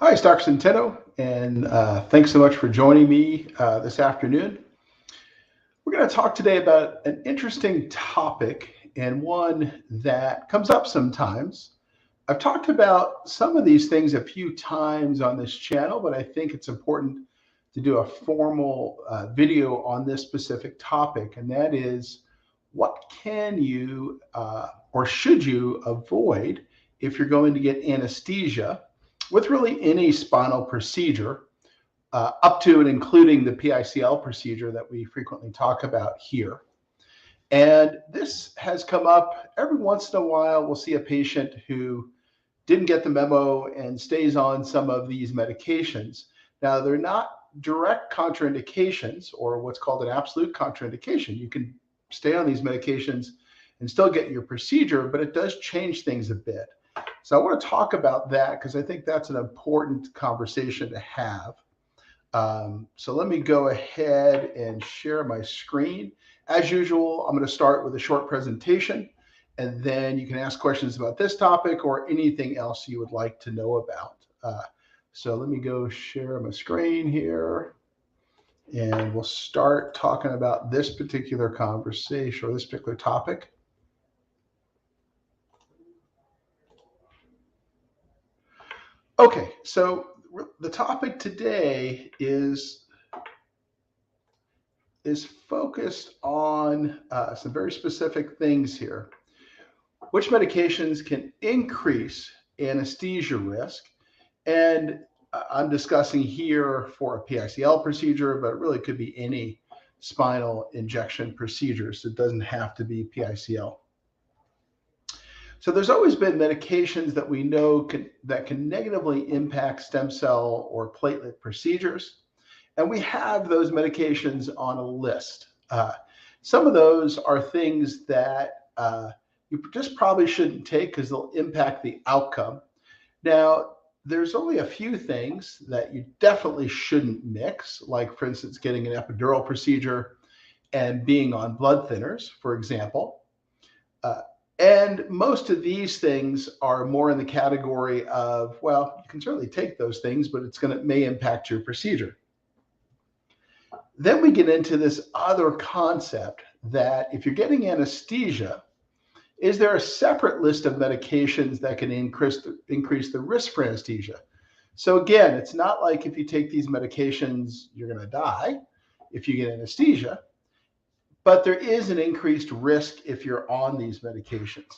Hi, it's Dr. Centeno, and thanks so much for joining me this afternoon. We're going to talk today about an interesting topic and one that comes up sometimes. I've talked about some of these things a few times on this channel, but I think it's important to do a formal video on this specific topic, and that is what can you or should you avoid if you're going to get anesthesia with really any spinal procedure, up to and including the PICL procedure that we frequently talk about here. And this has come up every once in a while. We'll see a patient who didn't get the memo and stays on some of these medications. Now, they're not direct contraindications or what's called an absolute contraindication. You can stay on these medications and still get your procedure, but it does change things a bit. So I want to talk about that because I think that's an important conversation to have. So let me go ahead and share my screen. As usual, I'm going to start with a short presentation, and then you can ask questions about this topic or anything else you would like to know about. So let me go share my screen here, and we'll start talking about this particular conversation or this particular topic. Okay, so the topic today is focused on some very specific things here. Which medications can increase anesthesia risk? And I'm discussing here for a PICL procedure, but it really could be any spinal injection procedure, so it doesn't have to be PICL. So there's always been medications that we know that can negatively impact stem cell or platelet procedures. And we have those medications on a list. Some of those are things that you just probably shouldn't take because they'll impact the outcome. Now, there's only a few things that you definitely shouldn't mix, like, for instance, getting an epidural procedure and being on blood thinners, for example. And most of these things are more in the category of, well, you can certainly take those things, but may impact your procedure. Then we get into this other concept that if you're getting anesthesia, is there a separate list of medications that can increase the risk for anesthesia? So again, it's not like if you take these medications, you're going to die if you get anesthesia. But there is an increased risk if you're on these medications.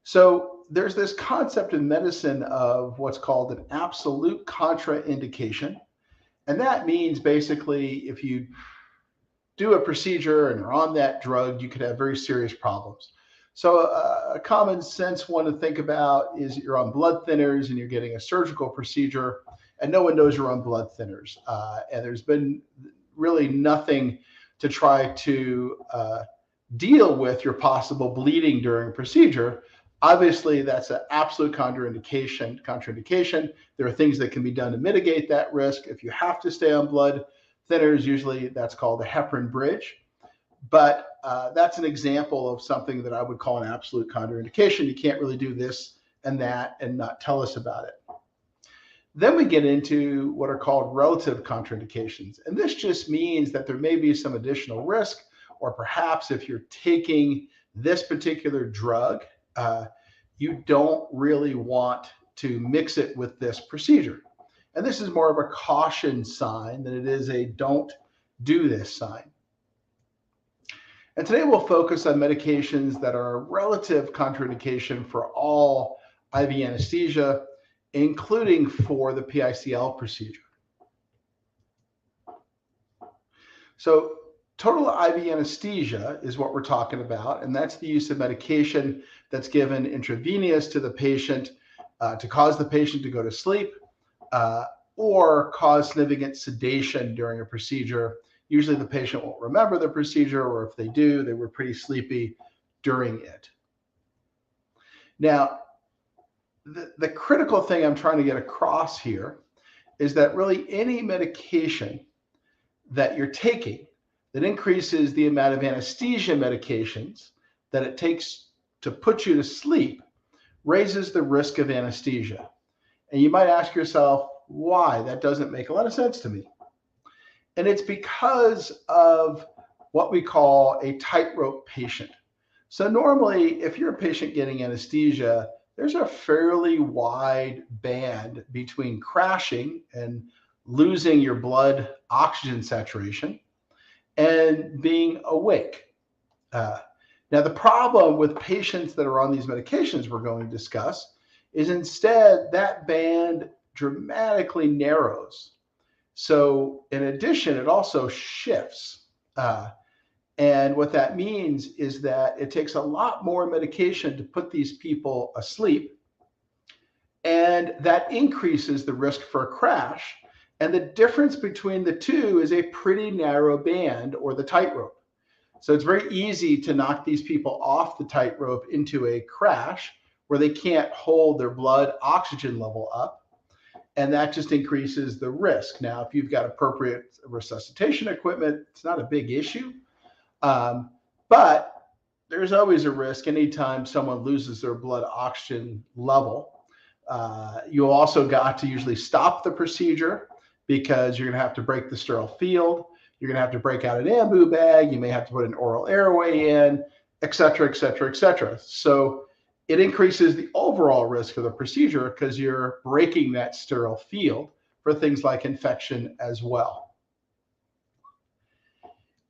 So there's this concept in medicine of what's called an absolute contraindication. And that means basically if you do a procedure and are on that drug, you could have very serious problems. So a common sense one to think about is you're on blood thinners and you're getting a surgical procedure and no one knows you're on blood thinners. And there's been really nothing to try to deal with your possible bleeding during a procedure. Obviously, that's an absolute contraindication. There are things that can be done to mitigate that risk. If you have to stay on blood thinners, usually that's called a heparin bridge. But that's an example of something that I would call an absolute contraindication. You can't really do this and that and not tell us about it. Then we get into what are called relative contraindications. And this just means that there may be some additional risk, or perhaps if you're taking this particular drug, you don't really want to mix it with this procedure. And this is more of a caution sign than it is a don't do this sign. And today we'll focus on medications that are a relative contraindication for all IV anesthesia, including for the PICL procedure. So total IV anesthesia is what we're talking about, and that's the use of medication that's given intravenous to the patient to cause the patient to go to sleep or cause significant sedation during a procedure. Usually the patient won't remember the procedure, or if they do, they were pretty sleepy during it. Now, the critical thing I'm trying to get across here is that really any medication that you're taking that increases the amount of anesthesia medications that it takes to put you to sleep raises the risk of anesthesia. And you might ask yourself, why? That doesn't make a lot of sense to me. And it's because of what we call a tightrope patient. So normally, if you're a patient getting anesthesia, there's a fairly wide band between crashing and losing your blood oxygen saturation and being awake. Now, the problem with patients that are on these medications we're going to discuss is instead that band dramatically narrows. So in addition, it also shifts. And what that means is that it takes a lot more medication to put these people asleep. And that increases the risk for a crash. And the difference between the two is a pretty narrow band, or the tightrope. So it's very easy to knock these people off the tightrope into a crash where they can't hold their blood oxygen level up. And that just increases the risk. Now, if you've got appropriate resuscitation equipment, it's not a big issue. But there's always a risk anytime someone loses their blood oxygen level. You also got to usually stop the procedure because you're going to have to break the sterile field. You're going to have to break out an ambu bag. You may have to put an oral airway in, et cetera, et cetera, et cetera. So it increases the overall risk of the procedure because you're breaking that sterile field for things like infection as well.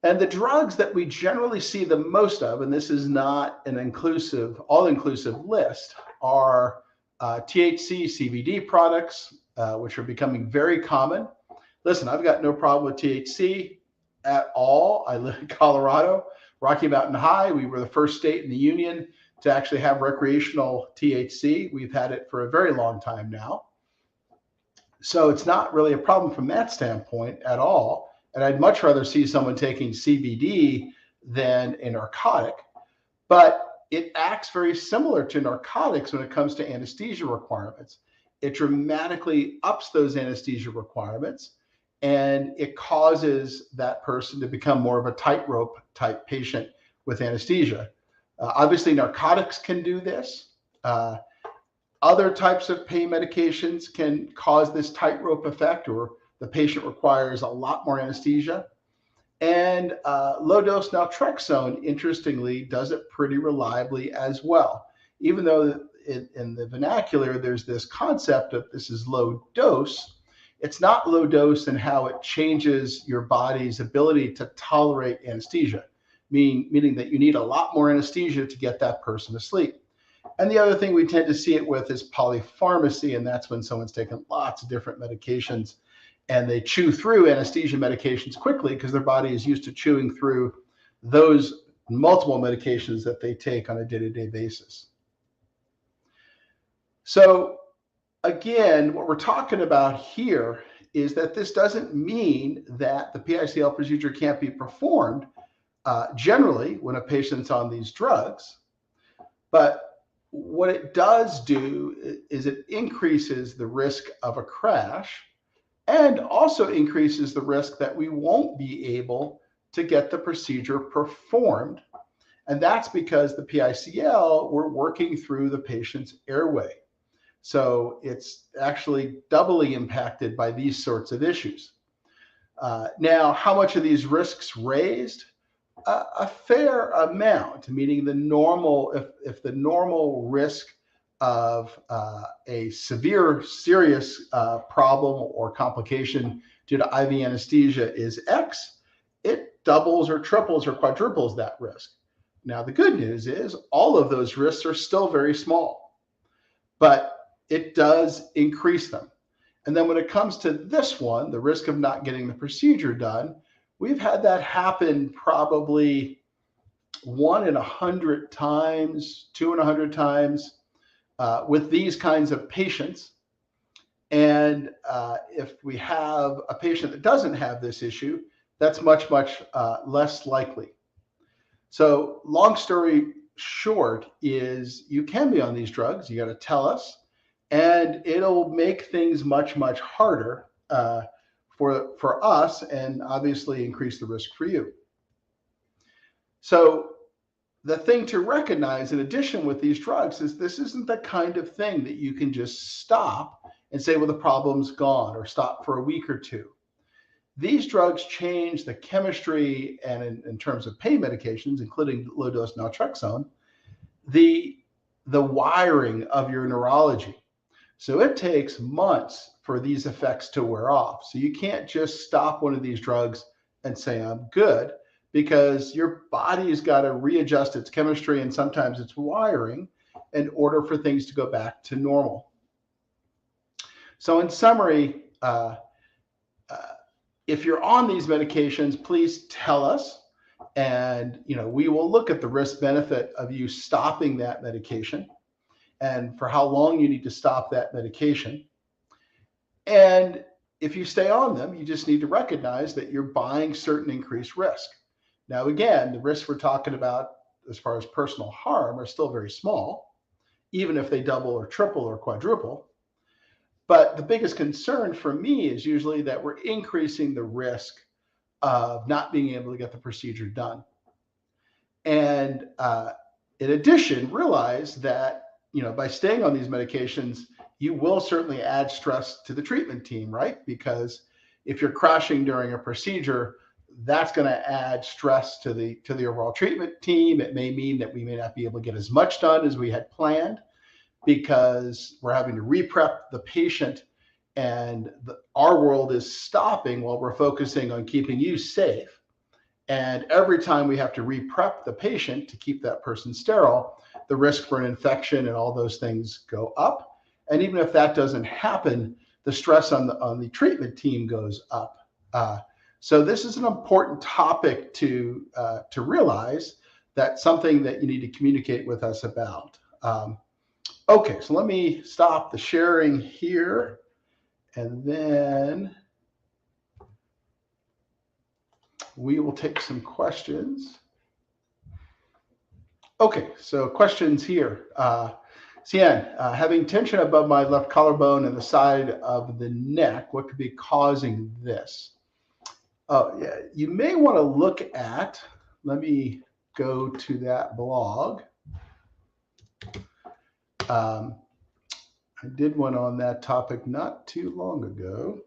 And the drugs that we generally see the most of, and this is not an inclusive, all-inclusive list, are THC, CBD products, which are becoming very common. Listen, I've got no problem with THC at all. I live in Colorado, Rocky Mountain High. We were the first state in the union to actually have recreational THC. We've had it for a very long time now. So it's not really a problem from that standpoint at all. And I'd much rather see someone taking CBD than a narcotic. But it acts very similar to narcotics when it comes to anesthesia requirements. It dramatically ups those anesthesia requirements, and it causes that person to become more of a tightrope type patient with anesthesia. Obviously, narcotics can do this. Other types of pain medications can cause this tightrope effect, or the patient requires a lot more anesthesia. And low-dose naltrexone, interestingly, does it pretty reliably as well. Even though in the vernacular, there's this concept of this is low dose, it's not low dose in how it changes your body's ability to tolerate anesthesia, meaning that you need a lot more anesthesia to get that person to sleep. And the other thing we tend to see it with is polypharmacy, and that's when someone's taken lots of different medications and they chew through anesthesia medications quickly because their body is used to chewing through those multiple medications that they take on a day-to-day basis. So again, what we're talking about here is that this doesn't mean that the PICL procedure can't be performed generally when a patient's on these drugs. But what it does do is it increases the risk of a crash and also increases the risk that we won't be able to get the procedure performed. And that's because the PICL, we're working through the patient's airway. So it's actually doubly impacted by these sorts of issues. Now, how much are these risks raised? A fair amount, meaning the normal, if the normal risk of a severe, serious problem or complication due to IV anesthesia is X, it doubles or triples or quadruples that risk. Now, the good news is all of those risks are still very small, but it does increase them. And then when it comes to this one, the risk of not getting the procedure done, we've had that happen probably 1 in 100 times, 2 in 100 times with these kinds of patients. And if we have a patient that doesn't have this issue, that's much, much less likely. So long story short is you can be on these drugs. You got to tell us, and it'll make things much, much harder for us, and obviously increase the risk for you. So the thing to recognize in addition with these drugs is this isn't the kind of thing that you can just stop and say, well, the problem's gone, or stop for a week or two. These drugs change the chemistry, and in terms of pain medications, including low-dose naltrexone, the wiring of your neurology. So it takes months for these effects to wear off. So you can't just stop one of these drugs and say, I'm good, because your body's got to readjust its chemistry and sometimes its wiring in order for things to go back to normal. So in summary, if you're on these medications, please tell us, and we will look at the risk benefit of you stopping that medication and for how long you need to stop that medication. And if you stay on them, you just need to recognize that you're buying certain increased risk. Now, again, the risks we're talking about as far as personal harm are still very small, even if they double or triple or quadruple. But the biggest concern for me is usually that we're increasing the risk of not being able to get the procedure done. And in addition, realize that by staying on these medications, you will certainly add stress to the treatment team, right? Because if you're crashing during a procedure, that's going to add stress to the overall treatment team. It may mean that we may not be able to get as much done as we had planned, because we're having to re-prep the patient, and our world is stopping while we're focusing on keeping you safe. And every time we have to re-prep the patient to keep that person sterile, the risk for an infection and all those things go up. And even if that doesn't happen, the stress on the treatment team goes up. So this is an important topic to realize. That's something that you need to communicate with us about. Okay, so let me stop the sharing here, and then we will take some questions. Okay, so questions here. Cian, having tension above my left collarbone and the side of the neck, what could be causing this? Oh, yeah, you may want to look at, let me go to that blog. I did one on that topic not too long ago.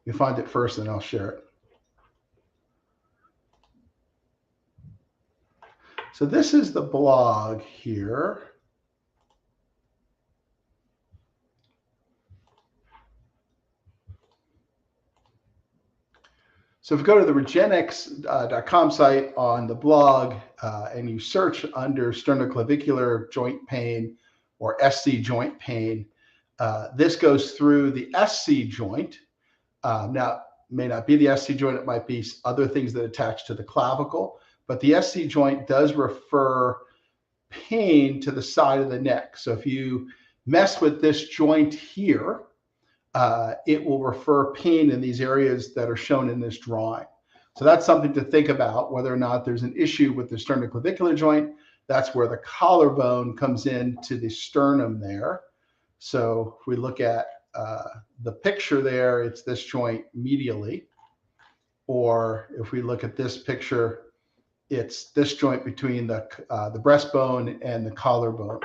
You find it first, and I'll share it. So this is the blog here. So if you go to the regenexx.com site on the blog and you search under sternoclavicular joint pain or SC joint pain, this goes through the SC joint. Now, it may not be the SC joint, it might be other things that attach to the clavicle, but the SC joint does refer pain to the side of the neck. So if you mess with this joint here, it will refer pain in these areas that are shown in this drawing. So that's something to think about, whether or not there's an issue with the sternoclavicular joint. That's where the collarbone comes into the sternum there. So if we look at the picture there, it's this joint medially. Or if we look at this picture, it's this joint between the breastbone and the collarbone.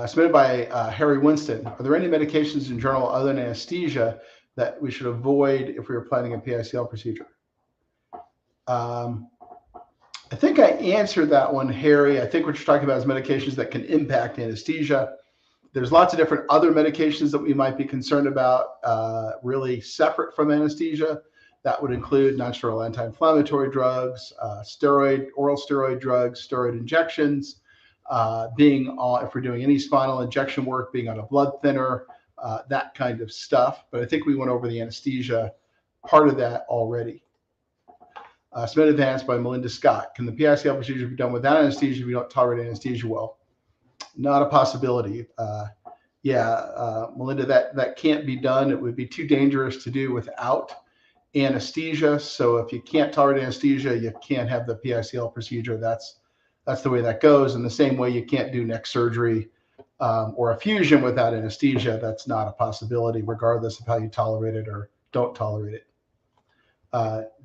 Submitted by Harry Winston. Are there any medications in journal other than anesthesia that we should avoid if we were planning a PICL procedure? I think I answered that one, Harry. I think what you're talking about is medications that can impact anesthesia. There's lots of different other medications that we might be concerned about, really separate from anesthesia. That would include nonsteroidal anti-inflammatory drugs, oral steroid drugs, steroid injections, if we're doing any spinal injection work, being on a blood thinner, that kind of stuff. But I think we went over the anesthesia part of that already. Submitted advanced by Melinda Scott. Can the PICL procedure be done without anesthesia if we don't tolerate anesthesia well? Not a possibility. Melinda, that can't be done. It would be too dangerous to do without anesthesia. So if you can't tolerate anesthesia, you can't have the PICL procedure. That's the way that goes. In the same way, you can't do neck surgery or a fusion without anesthesia. That's not a possibility, regardless of how you tolerate it or don't tolerate it.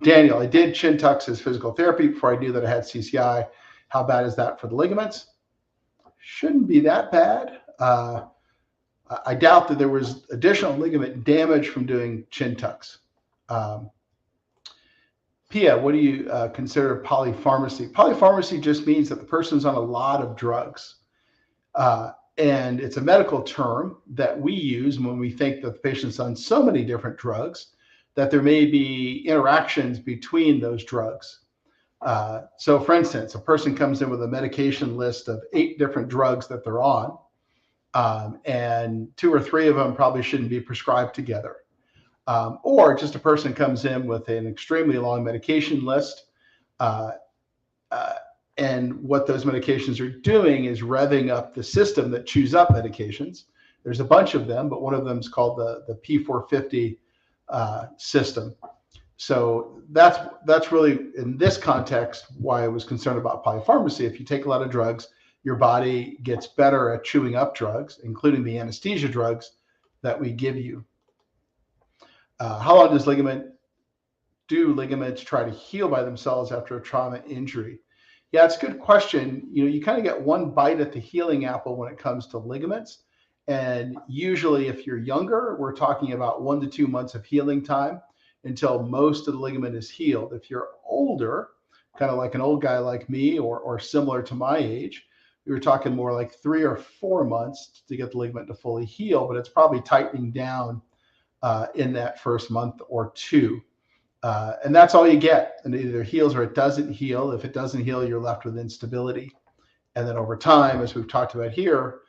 Daniel, I did chin tucks as physical therapy before I knew that I had CCI. How bad is that for the ligaments? Shouldn't be that bad. I doubt that there was additional ligament damage from doing chin tucks. Pia, what do you consider polypharmacy? Polypharmacy just means that the person's on a lot of drugs. And it's a medical term that we use when we think that the patient's on so many different drugs that there may be interactions between those drugs. So for instance, a person comes in with a medication list of 8 different drugs that they're on, and 2 or 3 of them probably shouldn't be prescribed together. Or just a person comes in with an extremely long medication list, and what those medications are doing is revving up the system that chews up medications. There's a bunch of them, but one of them is called the P450 system. So that's really, in this context, why I was concerned about polypharmacy. If you take a lot of drugs, your body gets better at chewing up drugs, including the anesthesia drugs that we give you. How long do ligaments try to heal by themselves after a trauma injury? Yeah, it's a good question. You kind of get one bite at the healing apple when it comes to ligaments. And usually if you're younger, we're talking about 1 to 2 months of healing time until most of the ligament is healed. If you're older, kind of like an old guy like me or similar to my age, we were talking more like 3 or 4 months to get the ligament to fully heal, but it's probably tightening down in that first month or 2. And that's all you get. And it either heals or it doesn't heal. If it doesn't heal, you're left with instability. And then over time, as we've talked about here,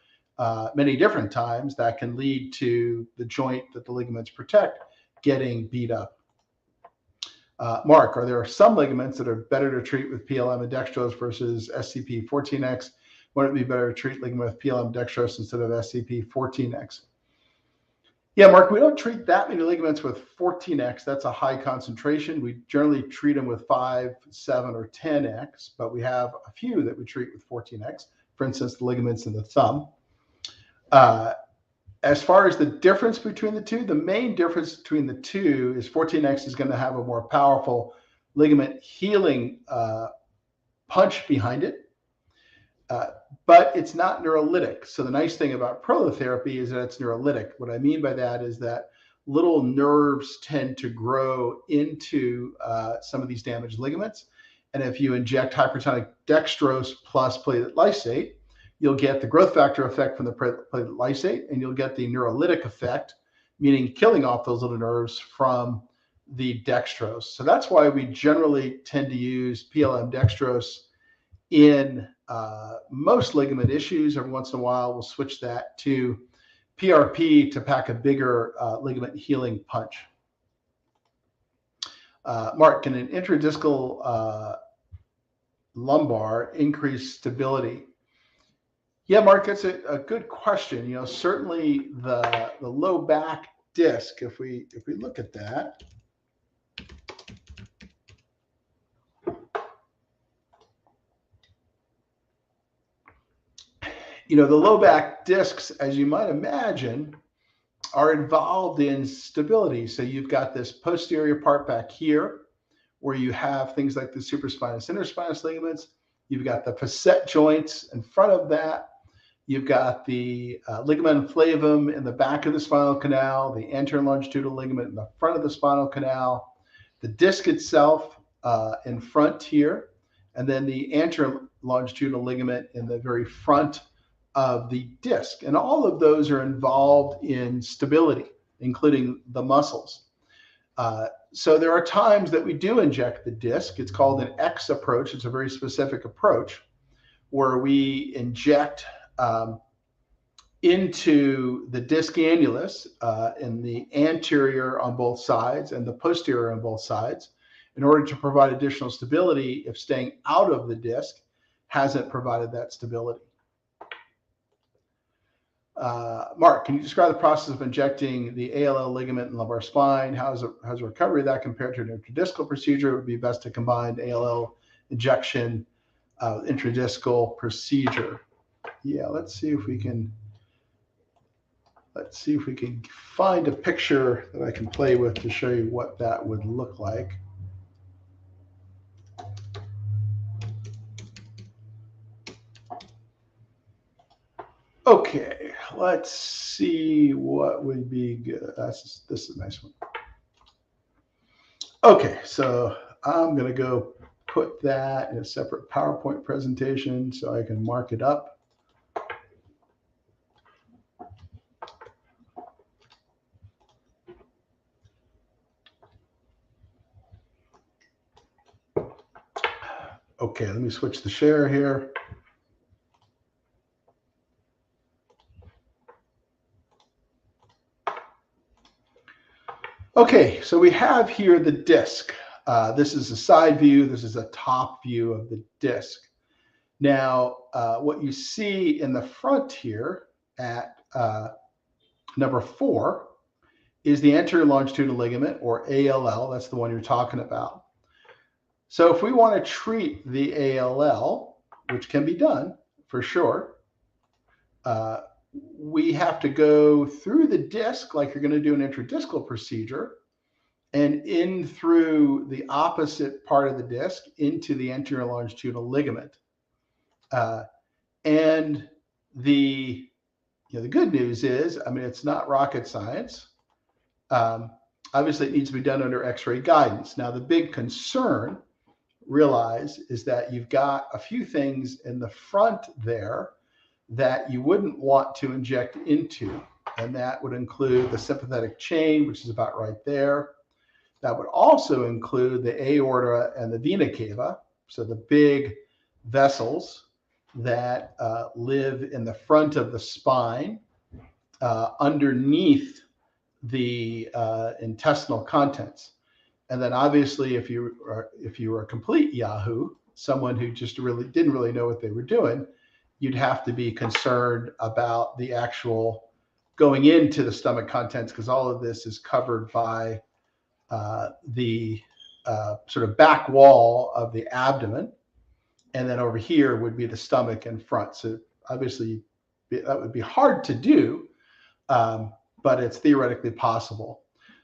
many different times, that can lead to the joint that the ligaments protect getting beat up. Mark, are there some ligaments that are better to treat with PLM and dextrose versus SCP-14X? Wouldn't it be better to treat ligament with PLM dextrose instead of SCP-14X? Yeah, Mark, we don't treat that many ligaments with 14X. That's a high concentration. We generally treat them with 5, 7, or 10X, but we have a few that we treat with 14X. For instance, the ligaments in the thumb. As far as the difference between the two, the main difference between the two is 14X is going to have a more powerful ligament healing punch behind it. But it's not neurolytic. So the nice thing about prolotherapy is that it's neurolytic. What I mean by that is that little nerves tend to grow into some of these damaged ligaments. And if you inject hypertonic dextrose plus platelet lysate, you'll get the growth factor effect from the platelet lysate, and you'll get the neurolytic effect, meaning killing off those little nerves from the dextrose. So that's why we generally tend to use PLM dextrose in most ligament issues. Every once in a while, we'll switch that to PRP to pack a bigger ligament healing punch. Mark, can an intradiscal lumbar increase stability? Yeah, Mark, that's a good question. Certainly the low back disc, if we look at that, the low back discs, as you might imagine, are involved in stability. So you've got this posterior part back here where you have things like the supraspinous, interspinous ligaments. You've got the facet joints in front of that. You've got the ligament flavum in the back of the spinal canal, the anterior longitudinal ligament in the front of the spinal canal, the disc itself in front here, and then the anterior longitudinal ligament in the very front of the disc. And all of those are involved in stability, including the muscles. So there are times that we do inject the disc. It's called an X approach. It's a very specific approach where we inject into the disc annulus in the anterior on both sides and the posterior on both sides in order to provide additional stability if staying out of the disc hasn't provided that stability. Mark, can you describe the process of injecting the ALL ligament in lumbar spine? How's a recovery of that compared to an intradiscal procedure? It would be best to combine ALL injection intradiscal procedure. Yeah, let's see if we can find a picture that I can play with to show you what that would look like. Okay, let's see what would be good. This is a nice one. Okay, so I'm going to go put that in a separate PowerPoint presentation so I can mark it up. Okay, let me switch the share here. Okay, so we have here the disc. This is a side view. This is a top view of the disc. Now, what you see in the front here at number 4 is the anterior longitudinal ligament, or ALL. That's the one you're talking about. So if we want to treat the ALL, which can be done for sure, we have to go through the disc like you're going to do an intradiscal procedure, and in through the opposite part of the disc into the anterior longitudinal ligament. And the good news is, I mean, it's not rocket science. Obviously, it needs to be done under X-ray guidance. Now, the big concern, realize, is that you've got a few things in the front there that you wouldn't want to inject into, and that would include the sympathetic chain, which is about right there. That would also include the aorta and the vena cava, so the big vessels that live in the front of the spine, underneath the intestinal contents. And then obviously, if you were a complete Yahoo, someone who just didn't really know what they were doing, you'd have to be concerned about the actual going into the stomach contents, because all of this is covered by the sort of back wall of the abdomen. And then over here would be the stomach and front. So obviously that would be hard to do, but it's theoretically possible.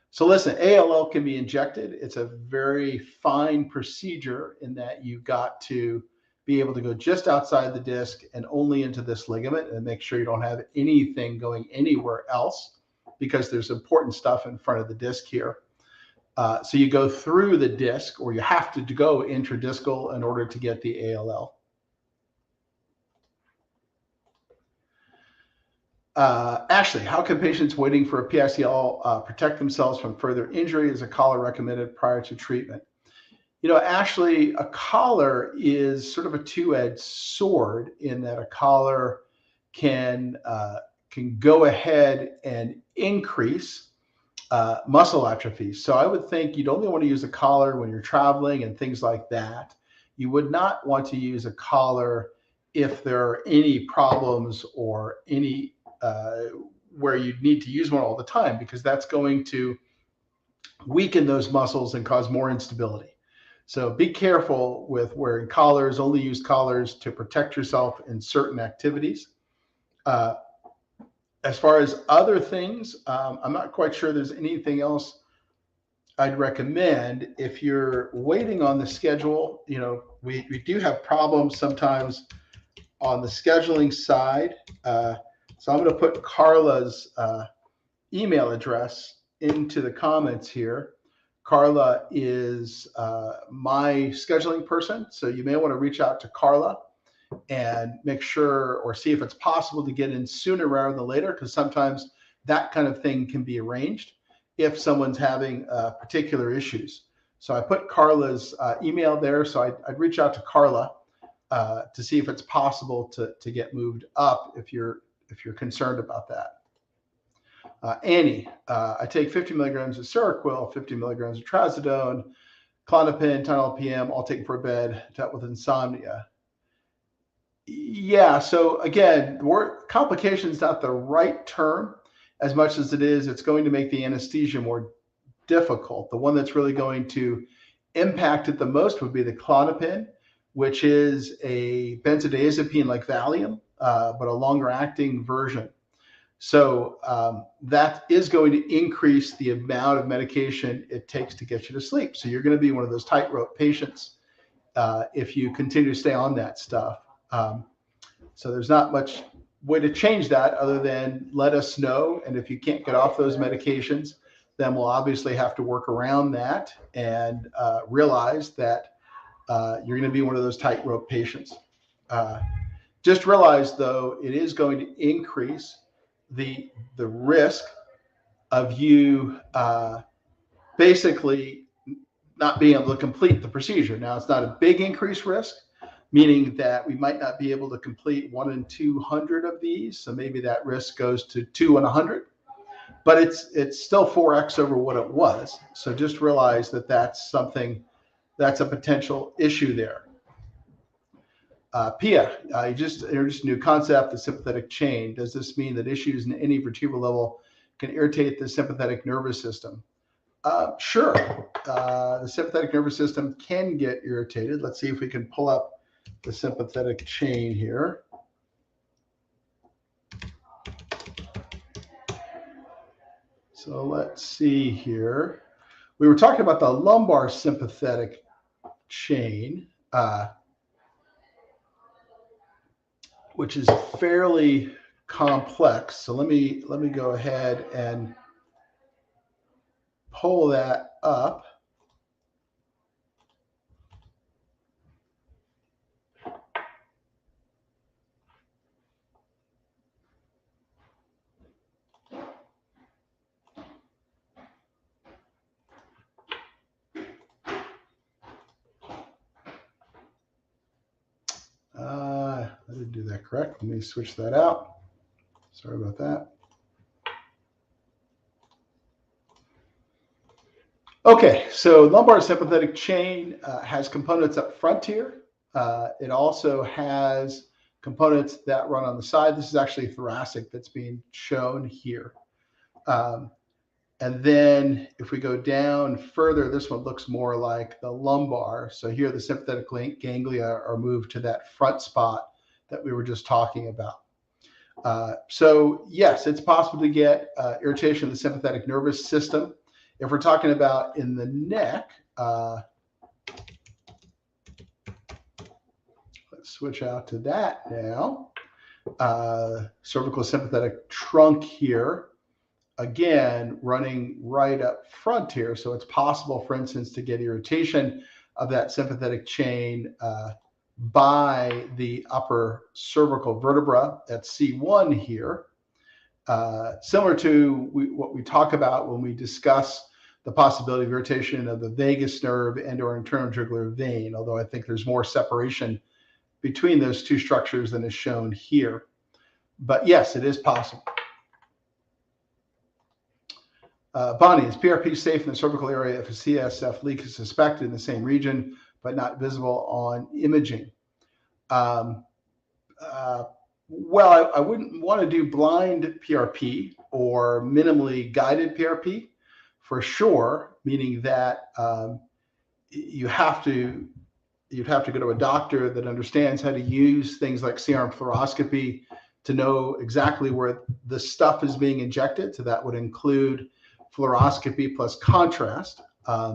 So listen, ALL can be injected. It's a very fine procedure in that you've got to be able to go just outside the disc and only into this ligament, and make sure you don't have anything going anywhere else, because there's important stuff in front of the disc here. So you go through the disc, or you have to go intradiscal in order to get the ALL. Ashley, how can patients waiting for a PICL protect themselves from further injury? Is a collar recommended prior to treatment? You know, Ashley, a collar is sort of a two-edged sword, in that a collar can go ahead and increase muscle atrophy. So I would think you'd only want to use a collar when you're traveling and things like that. You would not want to use a collar if there are any problems or any where you need to use one all the time, because that's going to weaken those muscles and cause more instability. So be careful with wearing collars. Only use collars to protect yourself in certain activities. As far as other things, I'm not quite sure there's anything else I'd recommend. If you're waiting on the schedule, you know, we do have problems sometimes on the scheduling side. So I'm going to put Carla's email address into the comments here. Carla is my scheduling person, so you may want to reach out to Carla and make sure, or see if it's possible to get in sooner rather than later, because sometimes that kind of thing can be arranged if someone's having particular issues. So I put Carla's email there, so I'd reach out to Carla to see if it's possible to get moved up if you're concerned about that. Annie, I take 50 milligrams of Seroquel, 50 milligrams of Trazodone, Klonopin, Tylenol PM, all taken for bed, dealt with insomnia. Yeah, so again, complication is not the right term as much as it is, it's going to make the anesthesia more difficult. The one that's really going to impact it the most would be the Klonopin, which is a benzodiazepine like Valium, but a longer acting version. So that is going to increase the amount of medication it takes to get you to sleep. So you're going to be one of those tightrope patients if you continue to stay on that stuff. So there's not much way to change that other than let us know. And if you can't get off those medications, then we'll obviously have to work around that and realize that you're going to be one of those tightrope patients. Just realize, though, it is going to increase the risk of you basically not being able to complete the procedure. Now, it's not a big increased risk, meaning that we might not be able to complete 1 in 200 of these. So maybe that risk goes to 2 in 100, but it's still 4x over what it was. So just realize that that's a potential issue there. Pia, you just introduced a new concept, the sympathetic chain. Does this mean that issues in any vertebral level can irritate the sympathetic nervous system? Sure. The sympathetic nervous system can get irritated. Let's see if we can pull up the sympathetic chain here. So let's see here. We were talking about the lumbar sympathetic chain, which is fairly complex. So let me go ahead and pull that up. I didn't do that correct. Let me switch that out. Sorry about that. Okay, so lumbar sympathetic chain has components up front here. It also has components that run on the side. This is actually thoracic that's being shown here. And then if we go down further, this one looks more like the lumbar. So here the sympathetic ganglia are moved to that front spot that we were just talking about. So yes, it's possible to get irritation of the sympathetic nervous system. If we're talking about in the neck, let's switch out to that now. Cervical sympathetic trunk here, again, running right up front here. So it's possible, for instance, to get irritation of that sympathetic chain by the upper cervical vertebra at C1 here. Similar to what we talk about when we discuss the possibility of irritation of the vagus nerve and or internal jugular vein, although I think there's more separation between those two structures than is shown here. But yes, it is possible. Bonnie, is PRP safe in the cervical area if a CSF leak is suspected in the same region but not visible on imaging? Well, I wouldn't want to do blind PRP or minimally guided PRP for sure, meaning that you'd have to go to a doctor that understands how to use things like C-arm fluoroscopy to know exactly where the stuff is being injected. So that would include fluoroscopy plus contrast.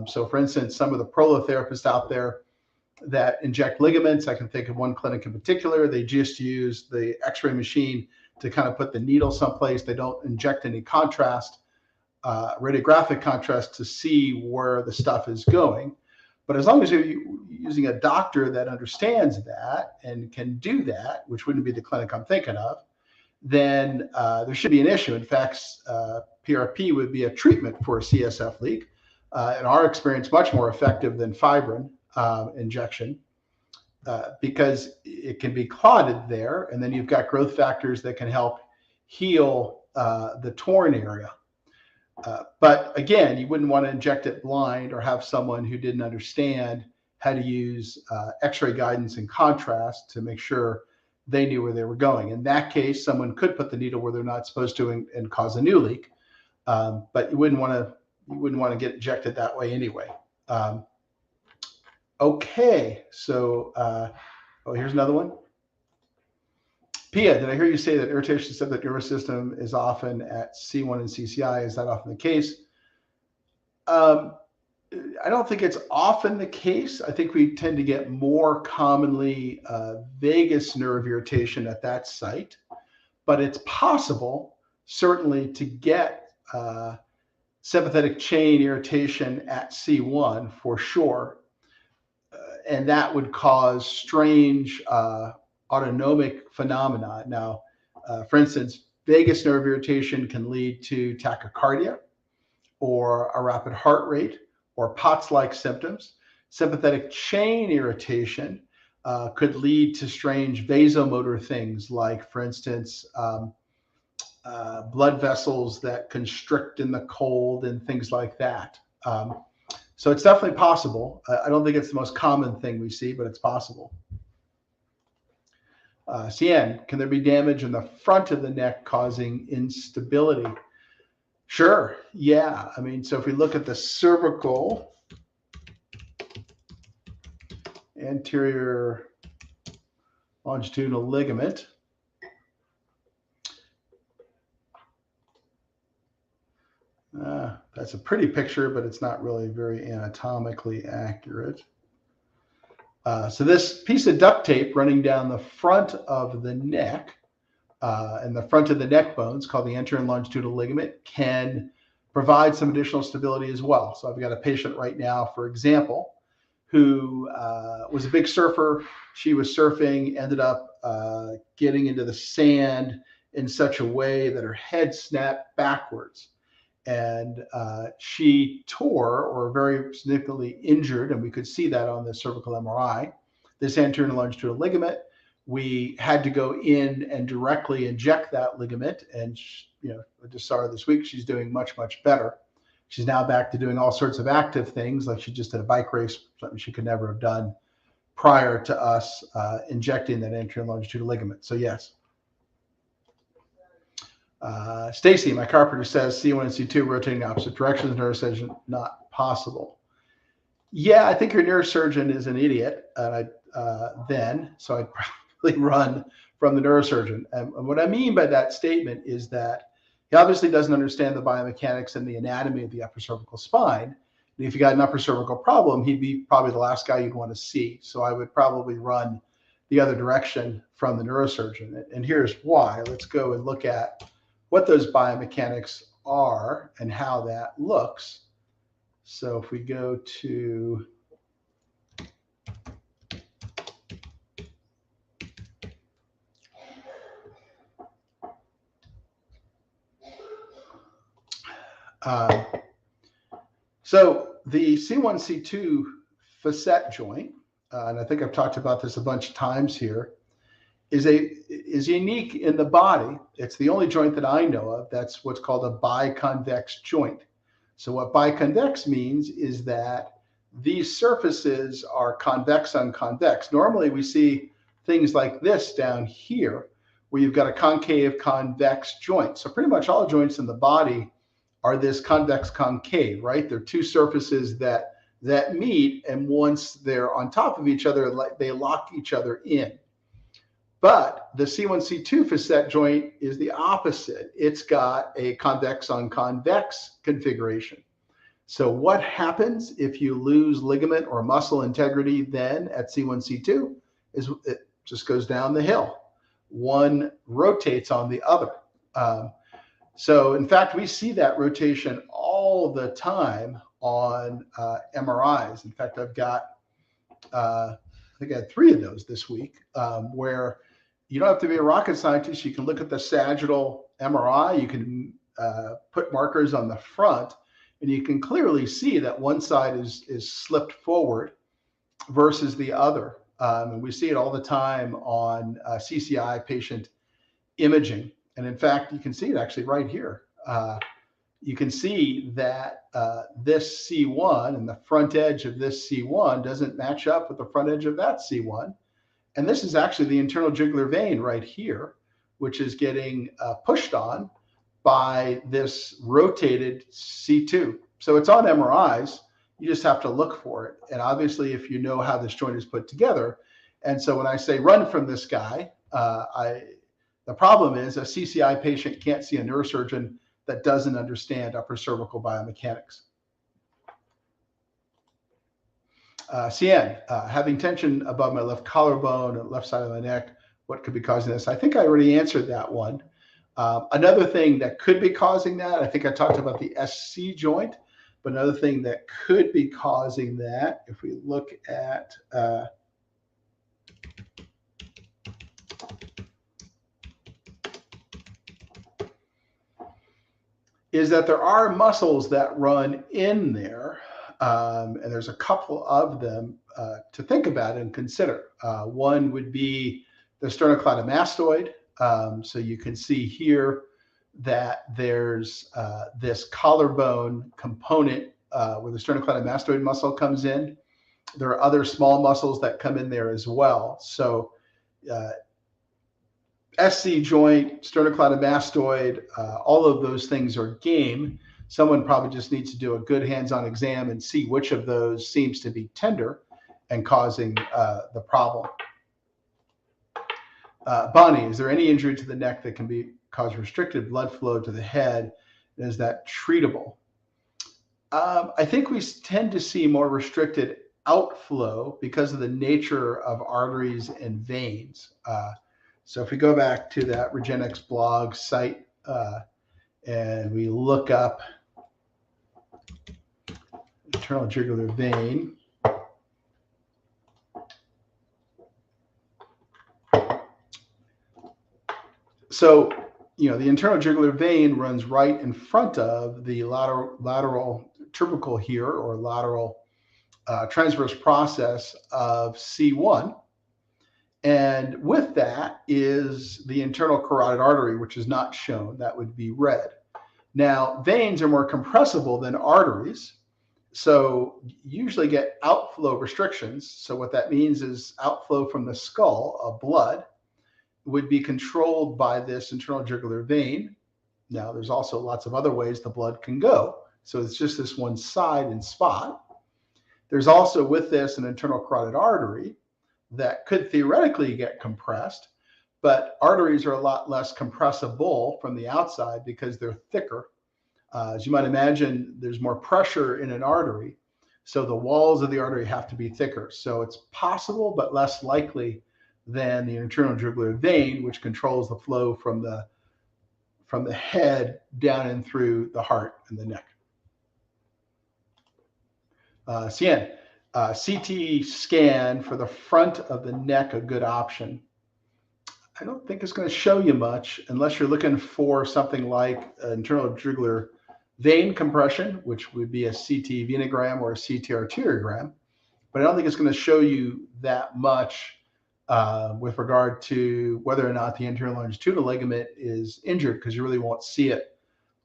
So for instance, some of the prolotherapists out there that inject ligaments, I can think of one clinic in particular, they just use the x-ray machine to kind of put the needle someplace. They don't inject any contrast, radiographic contrast to see where the stuff is going. But as long as you're using a doctor that understands that and can do that, which wouldn't be the clinic I'm thinking of, then there should be an issue. In fact, PRP would be a treatment for a CSF leak. In our experience, much more effective than fibrin injection because it can be clotted there, and then you've got growth factors that can help heal the torn area. But again, you wouldn't want to inject it blind or have someone who didn't understand how to use x-ray guidance and contrast to make sure they knew where they were going. In that case, someone could put the needle where they're not supposed to and cause a new leak. But you wouldn't want to get injected that way anyway. Okay, so here's another one. Pia, did I hear you say that irritation of the nervous system is often at C1 and CCI? Is that often the case? I don't think it's often the case. I think we tend to get more commonly vagus nerve irritation at that site. but it's possible, certainly, to get sympathetic chain irritation at C1 for sure. And that would cause strange autonomic phenomena. Now, for instance, vagus nerve irritation can lead to tachycardia or a rapid heart rate or POTS-like symptoms. Sympathetic chain irritation could lead to strange vasomotor things like, for instance, blood vessels that constrict in the cold and things like that. So it's definitely possible. I don't think it's the most common thing we see, but it's possible. CN, can there be damage in the front of the neck causing instability? Sure. Yeah. I mean, so if we look at the cervical anterior longitudinal ligament, that's a pretty picture, but it's not really very anatomically accurate. So this piece of duct tape running down the front of the neck and the front of the neck bones, called the anterior and longitudinal ligament, can provide some additional stability as well. So I've got a patient right now, for example, who was a big surfer. She was surfing, ended up getting into the sand in such a way that her head snapped backwards. And she tore or very significantly injured, and we could see that on the cervical MRI, this anterior and longitudinal ligament. We had to go in and directly inject that ligament. And, I just saw her this week. She's doing much, much better. She's now back to doing all sorts of active things, like she just did a bike race, something she could never have done prior to us injecting that anterior and longitudinal ligament. So, yes. Stacy, my chiropractor, says C1 and C2 rotating opposite directions, neurosurgeon, not possible. Yeah, I think your neurosurgeon is an idiot so I'd probably run from the neurosurgeon. And what I mean by that statement is that he obviously doesn't understand the biomechanics and the anatomy of the upper cervical spine. And if you got an upper cervical problem, he'd be probably the last guy you'd want to see. So I would probably run the other direction from the neurosurgeon. And here's why. Let's go and look at what those biomechanics are and how that looks. So if we go to so the C1, C2 facet joint, and I think I've talked about this a bunch of times here, is unique in the body. It's the only joint that I know of that's what's called a biconvex joint. So what biconvex means is that these surfaces are convex on convex. Normally we see things like this down here, where you've got a concave convex joint. So pretty much all joints in the body are this convex concave, right? They're two surfaces that meet, and once they're on top of each other, they lock each other in. But the C1, C2 facet joint is the opposite. It's got a convex on convex configuration. So what happens if you lose ligament or muscle integrity then at C1, C2 is it just goes down the hill. One rotates on the other. So in fact, we see that rotation all the time on MRIs. In fact, I've got, I think I had 3 of those this week, where you don't have to be a rocket scientist. You can look at the sagittal MRI. You can put markers on the front, and you can clearly see that one side is slipped forward versus the other. And we see it all the time on CCI patient imaging. And in fact, you can see it actually right here. You can see that this C1 and the front edge of this C1 doesn't match up with the front edge of that C1. And this is actually the internal jugular vein right here, which is getting pushed on by this rotated C2. So it's on MRIs. You just have to look for it. And obviously, if you know how this joint is put together. And so when I say run from this guy, the problem is a CCI patient can't see a neurosurgeon that doesn't understand upper cervical biomechanics. CN, having tension above my left collarbone and left side of my neck, what could be causing this? I think I already answered that one. Another thing that could be causing that, I think I talked about the SC joint, but another thing that could be causing that, if we look at is that there are muscles that run in there, and there's a couple of them to think about and consider. One would be the sternocleidomastoid. So you can see here that there's this collarbone component where the sternocleidomastoid muscle comes in. There are other small muscles that come in there as well. So SC joint, sternocleidomastoid, all of those things are game. Someone probably just needs to do a good hands-on exam and see which of those seems to be tender and causing the problem. Bonnie, is there any injury to the neck that can cause restricted blood flow to the head? And is that treatable? I think we tend to see more restricted outflow because of the nature of arteries and veins. So if we go back to that regenexx blog site and we look up internal jugular vein, so the internal jugular vein runs right in front of the lateral tubercle here, or lateral transverse process of C1. And with that is the internal carotid artery, which is not shown. That would be red. Now, veins are more compressible than arteries, so you usually get outflow restrictions. So what that means is outflow from the skull of blood would be controlled by this internal jugular vein. Now, there's also lots of other ways the blood can go. So it's just this one side and spot. There's also with this an internal carotid artery that could theoretically get compressed, but arteries are a lot less compressible from the outside because they're thicker. As you might imagine, there's more pressure in an artery, so the walls of the artery have to be thicker. So it's possible, but less likely than the internal jugular vein, which controls the flow from the head down and through the heart and the neck. Cian, CT scan for the front of the neck, a good option. I don't think it's going to show you much unless you're looking for something like internal jugular vein compression, which would be a CT venogram or a CT arteriogram. But I don't think it's going to show you that much with regard to whether or not the anterior longitudinal ligament is injured, because you really won't see it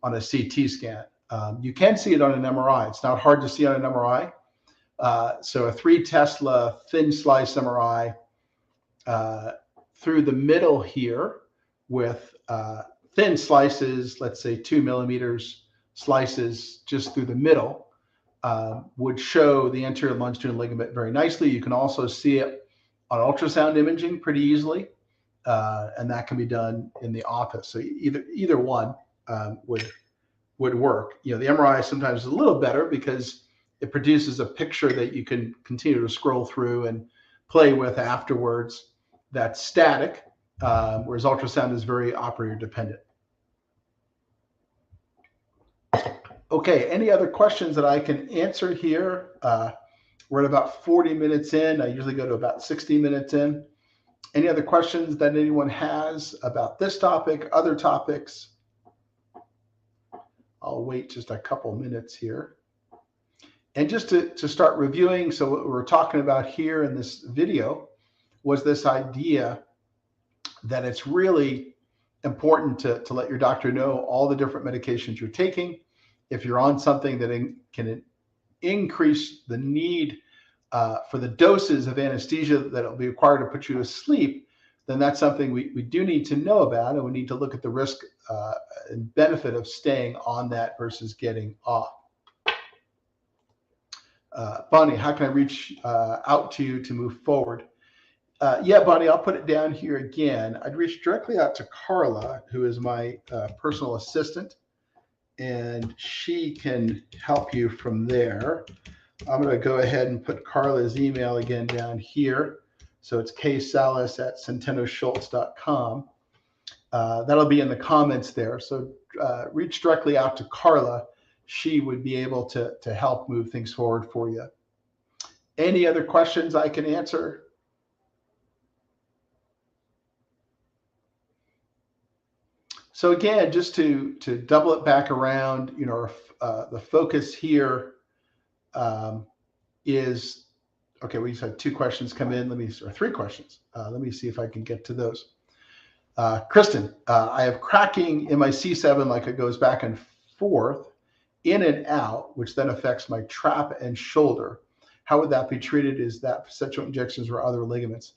on a CT scan. You can see it on an MRI. It's not hard to see on an MRI. So a 3 Tesla thin slice MRI through the middle here with thin slices, let's say 2 millimeters slices just through the middle, would show the anterior longitudinal ligament very nicely. You can also see it on ultrasound imaging pretty easily, and that can be done in the office. So either one would work. The MRI sometimes is a little better because it produces a picture that you can continue to scroll through and play with afterwards. That's static, whereas ultrasound is very operator dependent. Okay, any other questions that I can answer here? We're at about 40 minutes in. I usually go to about 60 minutes in. Any other questions that anyone has about this topic, other topics? I'll wait just a couple minutes here. And just to start reviewing, so what we're talking about here in this video was this idea that it's really important to let your doctor know all the different medications you're taking. If you're on something that can increase the need for the doses of anesthesia that will be required to put you to sleep, then that's something we do need to know about, and we need to look at the risk and benefit of staying on that versus getting off. Bonnie, how can I reach out to you to move forward? Yeah, Bonnie, I'll put it down here again. I'd reach directly out to Carla, who is my personal assistant, and she can help you from there. I'm going to go ahead and put Carla's email again down here. So it's ksalas@centeno-schultz.com. That'll be in the comments there. So reach directly out to Carla. She would be able to help move things forward for you. Any other questions I can answer? So again, just to double it back around, you know, the focus here is, okay, we just had 2 questions come in. Or 3 questions. Let me see if I can get to those. Kristen, I have cracking in my C7, like it goes back and forth, in and out, which then affects my trap and shoulder. How would that be treated? Is that facet joint injections or other ligaments?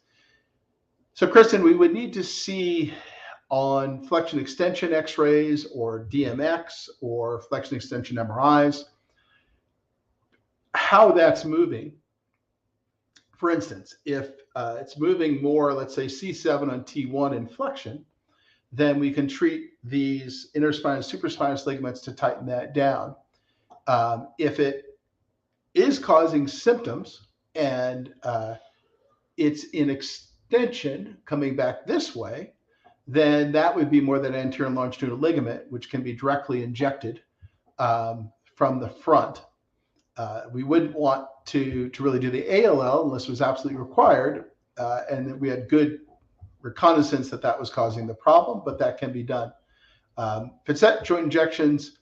So Kristen, we would need to see on flexion extension x-rays or DMX or flexion extension MRIs how that's moving. For instance, if it's moving more, let's say C7 on T1 in flexion, then we can treat these interspinous, supraspinous ligaments to tighten that down. If it is causing symptoms and it's in extension coming back this way, then that would be more than anterior and longitudinal ligament, which can be directly injected from the front. We wouldn't want to really do the ALL unless it was absolutely required, and that we had good reconnaissance that that was causing the problem, but that can be done. Facet joint injections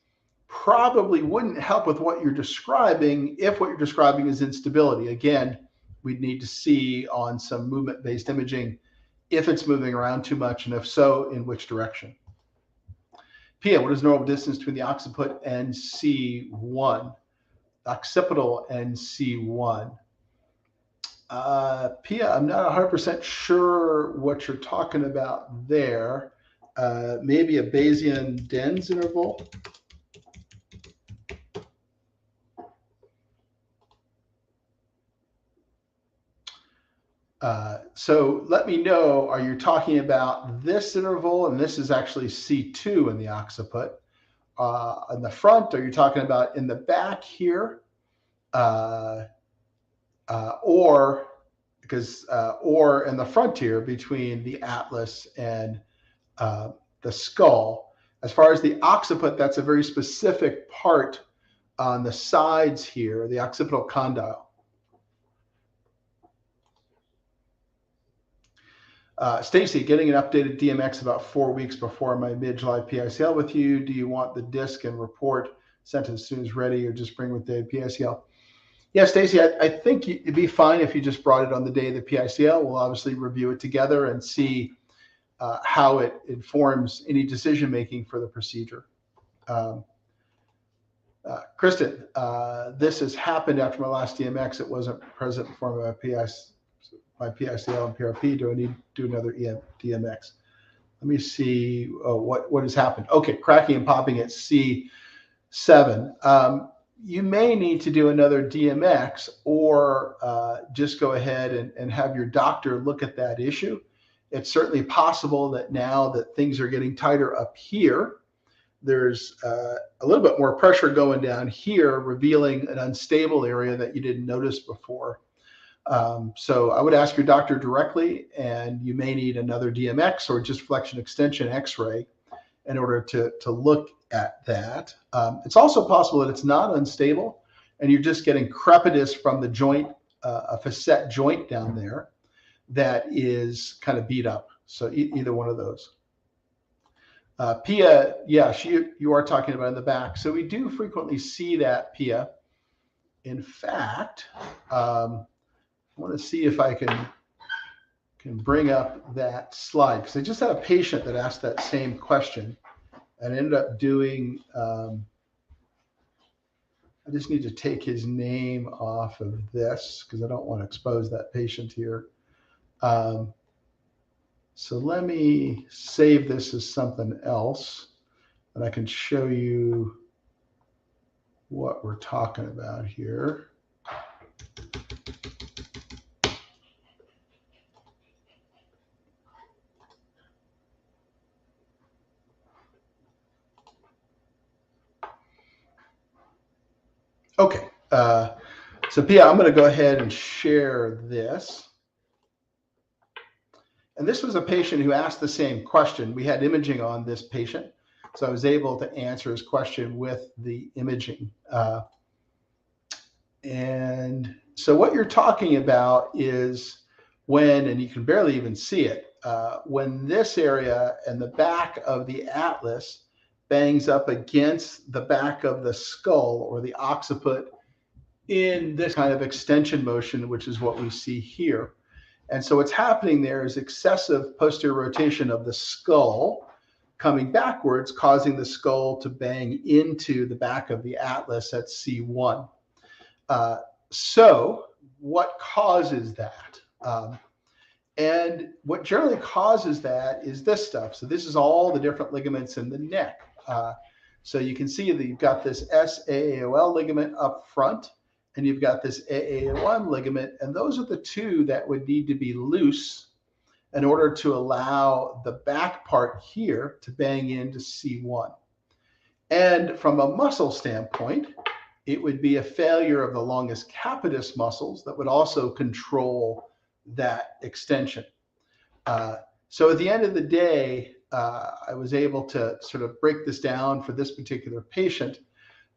probably wouldn't help with what you're describing if what you're describing is instability. Again, we'd need to see on some movement-based imaging if it's moving around too much, and if so, in which direction. Pia, what is normal distance between the occiput and C1? Occipital and C1. Pia, I'm not 100% sure what you're talking about there. Maybe a Bayesian-Dens interval. So let me know, are you talking about this interval? And this is actually C2 in the occiput. In the front, are you talking about in the back here? Or in the front here between the atlas and the skull. As far as the occiput, that's a very specific part on the sides here, the occipital condyle. Stacy, getting an updated DMX about 4 weeks before my mid-July PICL with you. Do you want the disc and report sent as soon as ready, or just bring with the PICL? Yeah, Stacy, I think it'd be fine if you just brought it on the day of the PICL. We'll obviously review it together and see how it informs any decision-making for the procedure. Kristen, this has happened after my last DMX. It wasn't present before my PICL and PRP. Do I need to do another DMX? Let me see what has happened. Okay, cracking and popping at C7. You may need to do another DMX, or just go ahead and have your doctor look at that issue. It's certainly possible that now that things are getting tighter up here, there's a little bit more pressure going down here, revealing an unstable area that you didn't notice before. So I would ask your doctor directly, and you may need another DMX or just flexion extension x-ray in order to look at that. It's also possible that it's not unstable and you're just getting crepitus from the joint, a facet joint down there that is kind of beat up. So either one of those. Pia, yeah, you are talking about in the back. So we do frequently see that, Pia. In fact, I want to see if I can bring up that slide, because I just had a patient that asked that same question and ended up doing, I just need to take his name off of this because I don't want to expose that patient here. So let me save this as something else, and I can show you what we're talking about here. Okay, so Pia, I'm going to go ahead and share this. And this was a patient who asked the same question. We had imaging on this patient, so I was able to answer his question with the imaging. And so what you're talking about is when, and you can barely even see it, when this area and the back of the atlas bangs up against the back of the skull or the occiput in this kind of extension motion, which is what we see here. And so what's happening there is excessive posterior rotation of the skull coming backwards, causing the skull to bang into the back of the atlas at C1. So what causes that? And what generally causes that is this stuff. So this is all the different ligaments in the neck. So you can see that you've got this SAAOL ligament up front, and you've got this AAO1 ligament, and those are the two that would need to be loose in order to allow the back part here to bang into C1. And from a muscle standpoint, it would be a failure of the longus capitis muscles that would also control that extension. So at the end of the day, I was able to sort of break this down for this particular patient,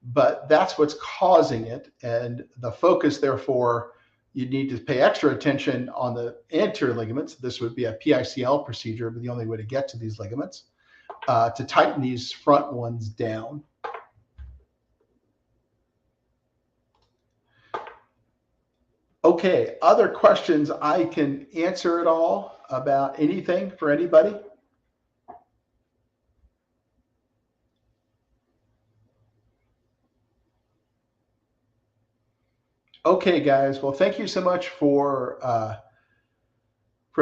but that's what's causing it. And the focus, therefore, you need to pay extra attention on the anterior ligaments. This would be a PICL procedure, but the only way to get to these ligaments, to tighten these front ones down. Okay, other questions I can answer at all about anything for anybody? Okay, guys. Well, thank you so much for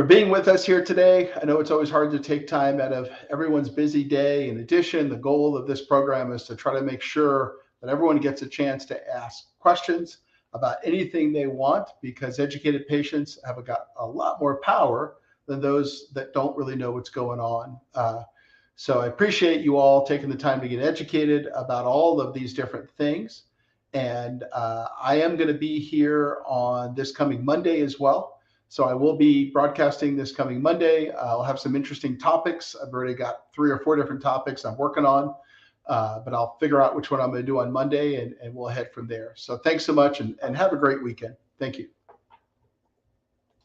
being with us here today. I know it's always hard to take time out of everyone's busy day. In addition, the goal of this program is to try to make sure that everyone gets a chance to ask questions about anything they want, because educated patients have got a lot more power than those that don't really know what's going on. So I appreciate you all taking the time to get educated about all of these different things. And I am going to be here on this coming Monday as well. So I will be broadcasting this coming Monday. I'll have some interesting topics. I've already got 3 or 4 different topics I'm working on. But I'll figure out which one I'm going to do on Monday, and we'll head from there. So thanks so much, and have a great weekend. Thank you.